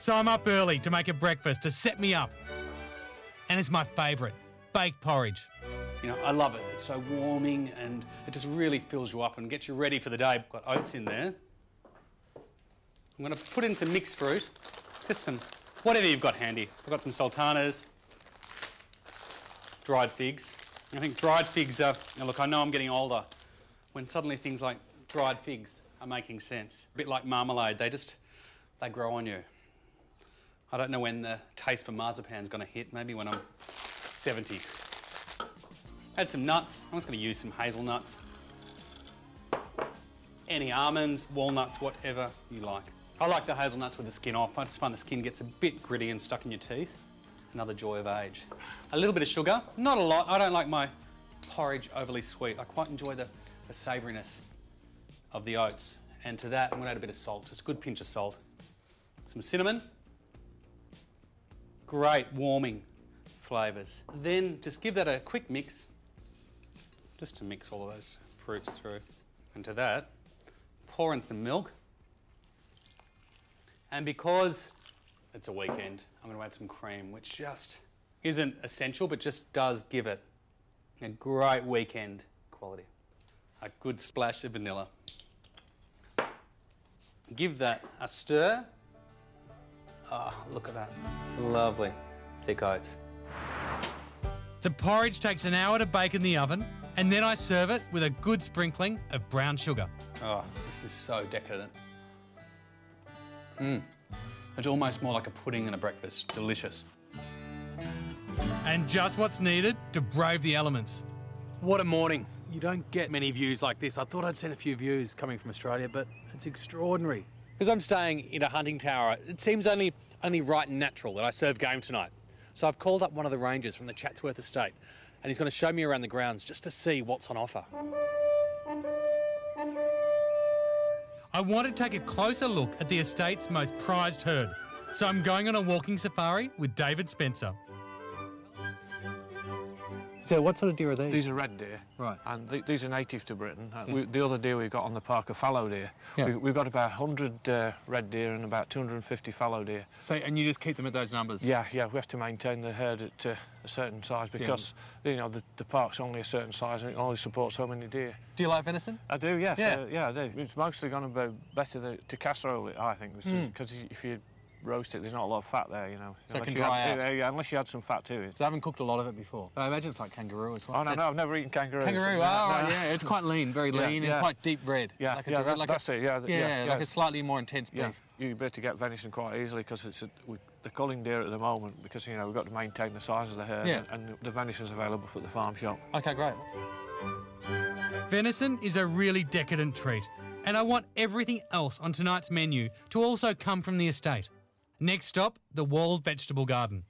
So I'm up early to make a breakfast to set me up. And it's my favourite, baked porridge. You know, I love it. It's so warming and it just really fills you up and gets you ready for the day. I've got oats in there. I'm going to put in some mixed fruit, just some, whatever you've got handy. I've got some sultanas, dried figs. I think dried figs are, now look, I know I'm getting older, when suddenly things like dried figs are making sense. A bit like marmalade, they grow on you. I don't know when the taste for marzipan's going to hit, maybe when I'm 70. Add some nuts. I'm just going to use some hazelnuts. Any almonds, walnuts, whatever you like. I like the hazelnuts with the skin off. I just find the skin gets a bit gritty and stuck in your teeth. Another joy of age. A little bit of sugar, not a lot. I don't like my porridge overly sweet. I quite enjoy the savouriness of the oats. And to that, I'm going to add a bit of salt, just a good pinch of salt. Some cinnamon. Great warming flavours. Then just give that a quick mix, just to mix all of those fruits through. And to that, pour in some milk. And because it's a weekend, I'm going to add some cream, which just isn't essential, but just does give it a great weekend quality. A good splash of vanilla. Give that a stir. Oh, look at that. Lovely. Thick oats. The porridge takes an hour to bake in the oven, and then I serve it with a good sprinkling of brown sugar. Oh, this is so decadent. It's almost more like a pudding than a breakfast. Delicious. And just what's needed to brave the elements. What a morning. You don't get many views like this. I thought I'd seen a few views coming from Australia, but it's extraordinary. Because I'm staying in a hunting tower, it seems only right and natural that I serve game tonight. So I've called up one of the rangers from the Chatsworth estate, and he's going to show me around the grounds just to see what's on offer. I want to take a closer look at the estate's most prized herd, so I'm going on a walking safari with David Spencer. So what sort of deer are these? These are red deer. Right. And these are native to Britain. The other deer we've got on the park are fallow deer. Yeah. We've got about 100 red deer and about 250 fallow deer. So, and you just keep them at those numbers? Yeah, we have to maintain the herd at a certain size because, you know, the park's only a certain size and it only supports so many deer. Do you like venison? I do, yes. Yeah. I do. It's mostly going to be better to casserole it, I think, because if you roast it, there's not a lot of fat there, you know. So it can dry out. Yeah, unless you add some fat to it. So I haven't cooked a lot of it before. But I imagine it's like kangaroo as well. Oh, no, I've never eaten kangaroo. Kangaroo, right, yeah. It's quite lean, very lean, and quite deep red. Yeah, like that's it, yeah. Like a slightly more intense beef. Yeah. You'd be able to get venison quite easily because they're culling deer at the moment because, you know, we've got to maintain the size of the herd and the venison's available at the farm shop. OK, great. Venison is a really decadent treat, and I want everything else on tonight's menu to also come from the estate. Next stop, the walled vegetable garden.